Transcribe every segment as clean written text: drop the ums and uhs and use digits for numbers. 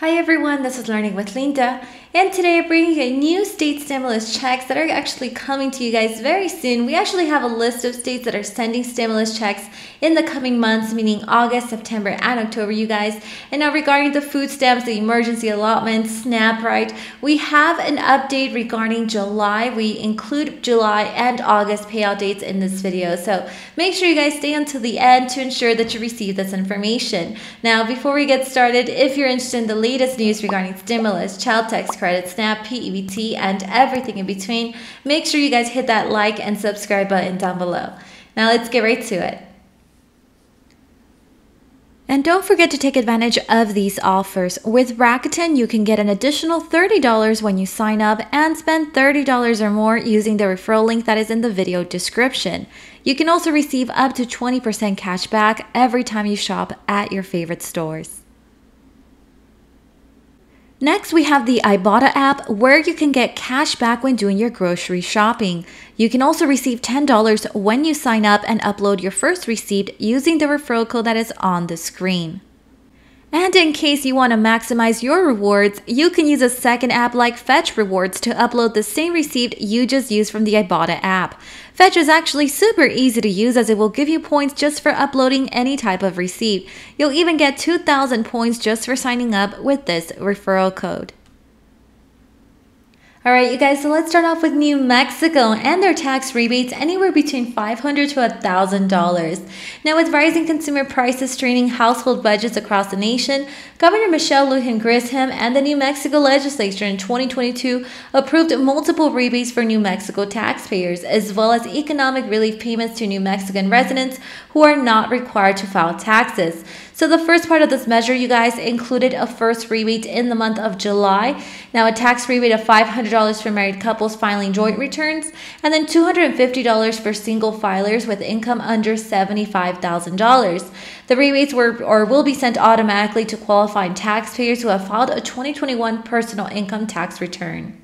Hi everyone, this is Learning with Linda, and today I'm bringing you new state stimulus checks that are actually coming to you guys very soon. We actually have a list of states that are sending stimulus checks in the coming months, meaning August, September, and October, you guys. And now regarding the food stamps, the emergency allotment, SNAP, right, we have an update regarding July. We include July and August payout dates in this video, so make sure you guys stay until the end to ensure that you receive this information. Now, before we get started, if you're interested in the latest news regarding stimulus, child tax credit, SNAP, p-ebt, and everything in between, make sure you guys hit that like and subscribe button down below. Now let's get right to it. And don't forget to take advantage of these offers. With Rakuten, you can get an additional $30 when you sign up and spend $30 or more using the referral link that is in the video description. You can also receive up to 20% cash back every time you shop at your favorite stores. Next, we have the Ibotta app where you can get cash back when doing your grocery shopping. You can also receive $10 when you sign up and upload your first receipt using the referral code that is on the screen. And in case you want to maximize your rewards, you can use a second app like Fetch Rewards to upload the same receipt you just used from the Ibotta app. Fetch is actually super easy to use as it will give you points just for uploading any type of receipt. You'll even get 2,000 points just for signing up with this referral code. Alright, you guys, so let's start off with New Mexico and their tax rebates anywhere between $500 to $1,000. Now, with rising consumer prices straining household budgets across the nation, Governor Michelle Lujan Grisham and the New Mexico legislature in 2022 approved multiple rebates for New Mexico taxpayers, as well as economic relief payments to New Mexican residents who are not required to file taxes. So the first part of this measure, you guys, included a first rebate in the month of July. Now, a tax rebate of $500 for married couples filing joint returns, and then $250 for single filers with income under $75,000. The rebates will be sent automatically to qualifying taxpayers who have filed a 2021 personal income tax return.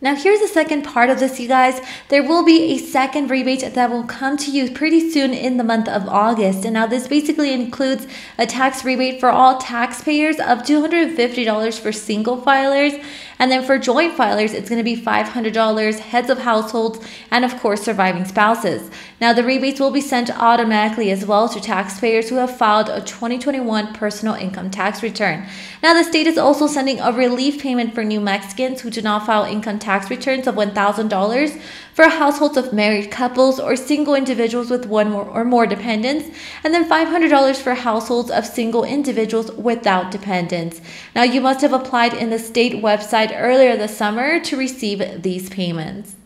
Now, here's the second part of this, you guys. There will be a second rebate that will come to you pretty soon in the month of August. And now this basically includes a tax rebate for all taxpayers of $250 for single filers. And then for joint filers, it's going to be $500, heads of households, and of course, surviving spouses. Now, the rebates will be sent automatically as well to taxpayers who have filed a 2021 personal income tax return. Now, the state is also sending a relief payment for New Mexicans who do not file income tax returns of $1,000 for households of married couples or single individuals with one or more dependents, and then $500 for households of single individuals without dependents. Now, you must have applied in the state website earlier this summer to receive these payments.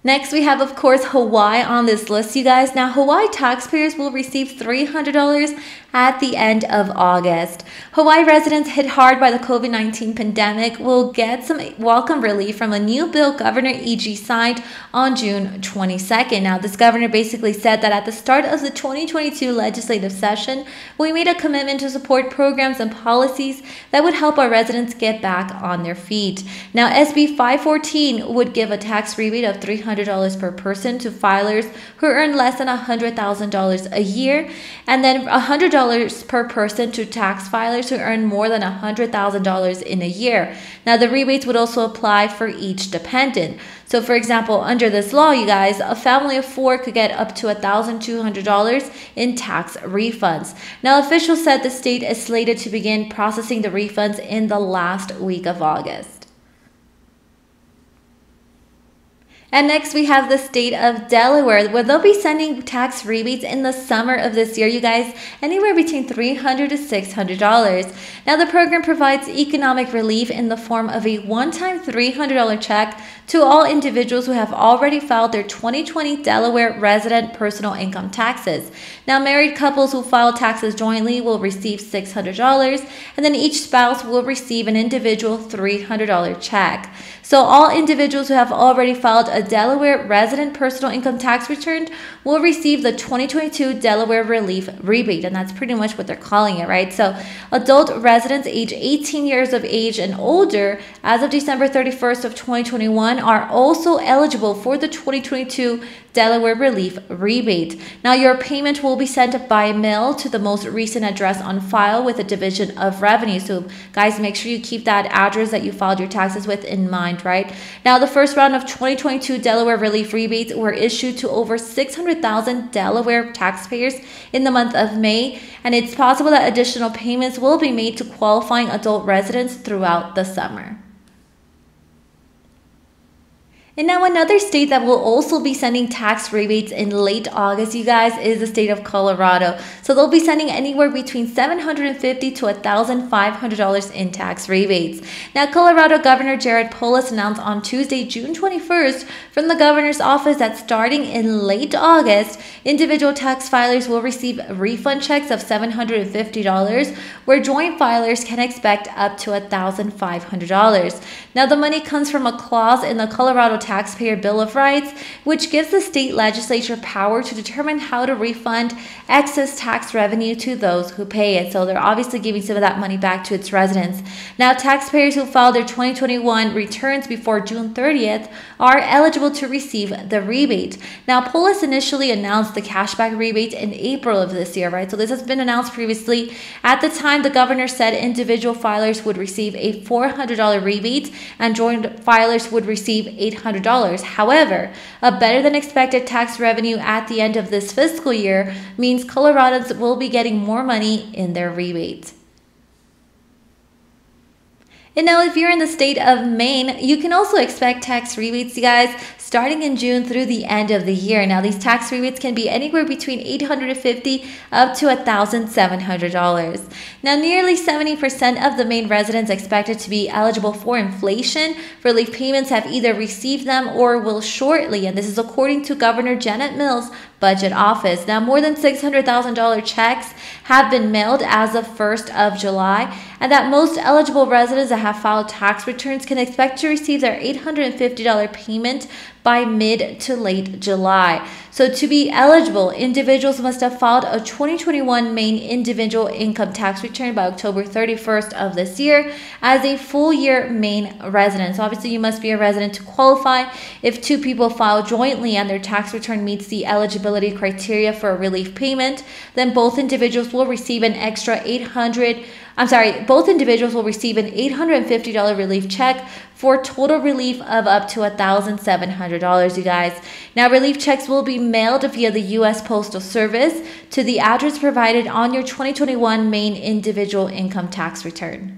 Next, we have, of course, Hawaii on this list, you guys. Now, Hawaii taxpayers will receive $300 at the end of August. Hawaii residents hit hard by the COVID-19 pandemic will get some welcome relief from a new bill Governor E.G. signed on June 22nd. Now, this governor basically said that at the start of the 2022 legislative session, we made a commitment to support programs and policies that would help our residents get back on their feet. Now, SB 514 would give a tax rebate of $300 per person to filers who earn less than $100,000 a year, and then $100 per person to tax filers who earn more than $100,000 in a year. Now, the rebates would also apply for each dependent. So, for example, under this law, you guys, a family of 4 could get up to $1,200 in tax refunds. Now, officials said the state is slated to begin processing the refunds in the last week of August. And next, we have the state of Delaware, where they'll be sending tax rebates in the summer of this year, you guys, anywhere between $300 to $600. Now, the program provides economic relief in the form of a one-time $300 check to all individuals who have already filed their 2020 Delaware resident personal income taxes. Now, married couples who file taxes jointly will receive $600, and then each spouse will receive an individual $300 check. So all individuals who have already filed a a Delaware resident personal income tax return will receive the 2022 Delaware Relief Rebate, and that's pretty much what they're calling it, right? So adult residents age 18 years of age and older as of December 31st of 2021 are also eligible for the 2022 Delaware Relief Rebate. Now, your payment will be sent by mail to the most recent address on file with the Division of Revenue. So, guys, make sure you keep that address that you filed your taxes with in mind, right? Now, the first round of 2022 Delaware Relief Rebates were issued to over 600,000 Delaware taxpayers in the month of May, and it's possible that additional payments will be made to qualifying adult residents throughout the summer. And now another state that will also be sending tax rebates in late August, you guys, is the state of Colorado. So they'll be sending anywhere between $750 to $1,500 in tax rebates. Now, Colorado Governor Jared Polis announced on Tuesday, June 21st, from the governor's office that starting in late August, individual tax filers will receive refund checks of $750, where joint filers can expect up to $1,500. Now, the money comes from a clause in the Colorado Taxpayer Bill of Rights, which gives the state legislature power to determine how to refund excess tax revenue to those who pay it. So they're obviously giving some of that money back to its residents. Now, taxpayers who filed their 2021 returns before June 30th are eligible to receive the rebate. Now, Polis initially announced the cashback rebate in April of this year, right? So this has been announced previously. At the time, the governor said individual filers would receive a $400 rebate and joint filers would receive $800. However, a better than expected tax revenue at the end of this fiscal year means Coloradans will be getting more money in their rebate. And now, if you're in the state of Maine, you can also expect tax rebates, you guys, starting in June through the end of the year. Now, these tax rebates can be anywhere between $850 up to $1,700. Now, nearly 70% of the Maine residents expected to be eligible for inflation relief payments have either received them or will shortly, and this is according to Governor Janet Mills' budget office. Now, more than $600,000 checks have been mailed as of 1st of July, and that most eligible residents that have filed tax returns can expect to receive their $850 payment by mid to late July. So to be eligible, individuals must have filed a 2021 Maine individual income tax return by October 31st of this year as a full year Maine resident. So obviously you must be a resident to qualify. If two people file jointly and their tax return meets the eligibility criteria for a relief payment, then both individuals will receive an extra both individuals will receive an $850 relief check for total relief of up to $1,700, you guys. Now, relief checks will be mailed via the U.S. Postal Service to the address provided on your 2021 Maine individual income tax return.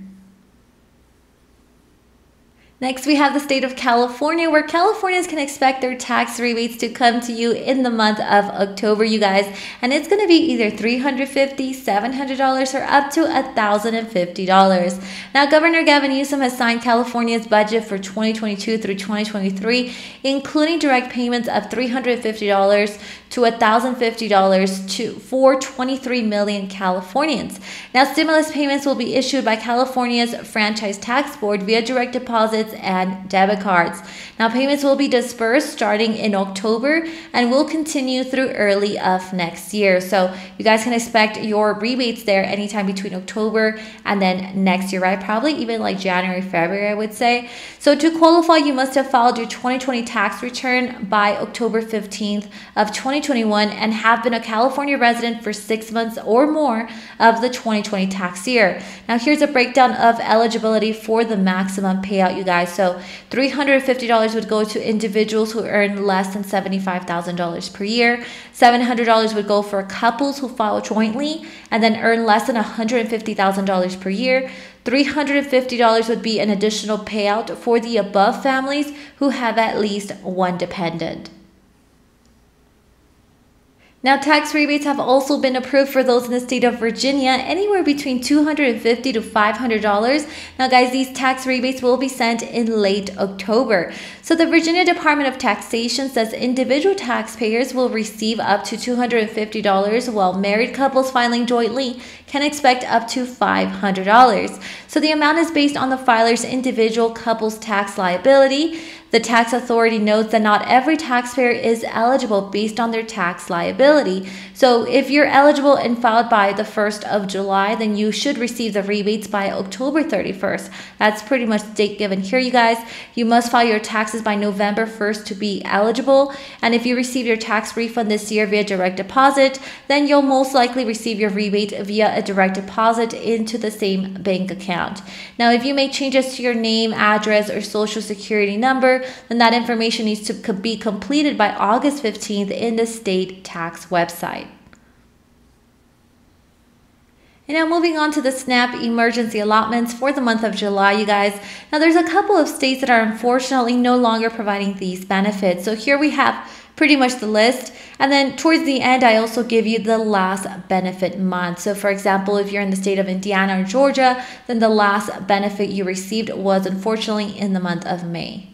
Next, we have the state of California, where Californians can expect their tax rebates to come to you in the month of October, you guys. And it's going to be either $350, $700, or up to $1,050. Now, Governor Gavin Newsom has signed California's budget for 2022 through 2023, including direct payments of $350 to $1,050 for 23 million Californians. Now, stimulus payments will be issued by California's Franchise Tax Board via direct deposits and debit cards. Now, payments will be dispersed starting in October and will continue through early of next year. So you guys can expect your rebates there anytime between October and then next year, right? Probably even like January, February, I would say. So to qualify, you must have filed your 2020 tax return by October 15th of 2021 and have been a California resident for 6 months or more of the 2020 tax year. Now, here's a breakdown of eligibility for the maximum payout, you guys. So $350 would go to individuals who earn less than $75,000 per year. $700 would go for couples who file jointly and then earn less than $150,000 per year. $350 would be an additional payout for the above families who have at least one dependent. Now, tax rebates have also been approved for those in the state of Virginia, anywhere between $250 to $500. Now, guys, these tax rebates will be sent in late October. So the Virginia Department of Taxation says individual taxpayers will receive up to $250, while married couples filing jointly can expect up to $500. So the amount is based on the filer's individual couple's tax liability. The tax authority notes that not every taxpayer is eligible based on their tax liability. So if you're eligible and filed by the 1st of July, then you should receive the rebates by October 31st. That's pretty much the date given here, you guys. You must file your taxes by November 1st to be eligible. And if you receive your tax refund this year via direct deposit, then you'll most likely receive your rebate via a direct deposit into the same bank account. Now, if you make changes to your name, address, or social security number, then that information needs to be completed by August 15th in the state tax website. And now moving on to the SNAP emergency allotments for the month of July, you guys. Now there's a couple of states that are unfortunately no longer providing these benefits. So here we have pretty much the list. And then towards the end, I also give you the last benefit month. So for example, if you're in the state of Indiana or Georgia, then the last benefit you received was unfortunately in the month of May.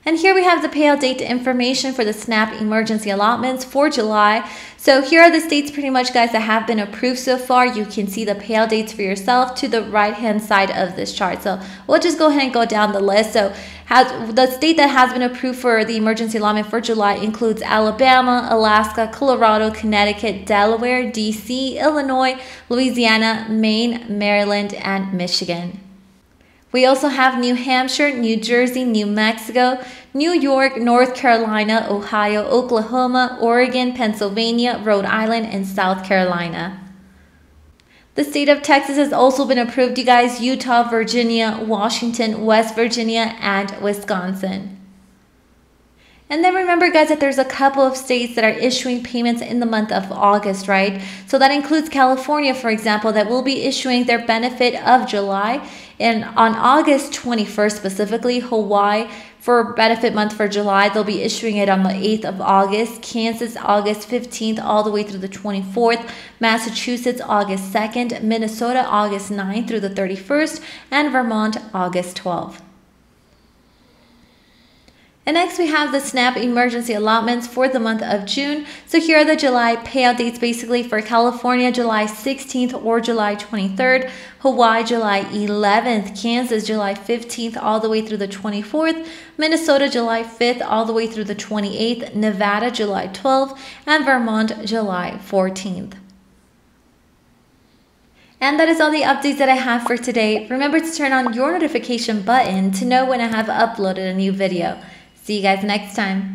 And here we have the payout date information for the SNAP emergency allotments for July. So here are the states pretty much, guys, that have been approved so far. You can see the payout dates for yourself to the right-hand side of this chart. So we'll just go ahead and go down the list. So the state that has been approved for the emergency allotment for July includes Alabama, Alaska, Colorado, Connecticut, Delaware, DC, Illinois, Louisiana, Maine, Maryland, and Michigan. We also have New Hampshire, New Jersey, New Mexico, New York, North Carolina, Ohio, Oklahoma, Oregon, Pennsylvania, Rhode Island, and South Carolina. The state of Texas has also been approved, you guys. Utah, Virginia, Washington, West Virginia, and Wisconsin. And then remember, guys, that there's a couple of states that are issuing payments in the month of August, right? So that includes California, for example, that will be issuing their benefit of July. And on August 21st specifically, Hawaii, for benefit month for July, they'll be issuing it on the 8th of August. Kansas, August 15th, all the way through the 24th. Massachusetts, August 2nd. Minnesota, August 9th through the 31st. And Vermont, August 12th. And next we have the SNAP emergency allotments for the month of June. So here are the July payout dates basically for California, July 16th or July 23rd, Hawaii, July 11th, Kansas, July 15th all the way through the 24th, Minnesota, July 5th all the way through the 28th, Nevada, July 12th, and Vermont, July 14th. And that is all the updates that I have for today. Remember to turn on your notification button to know when I have uploaded a new video. See you guys next time.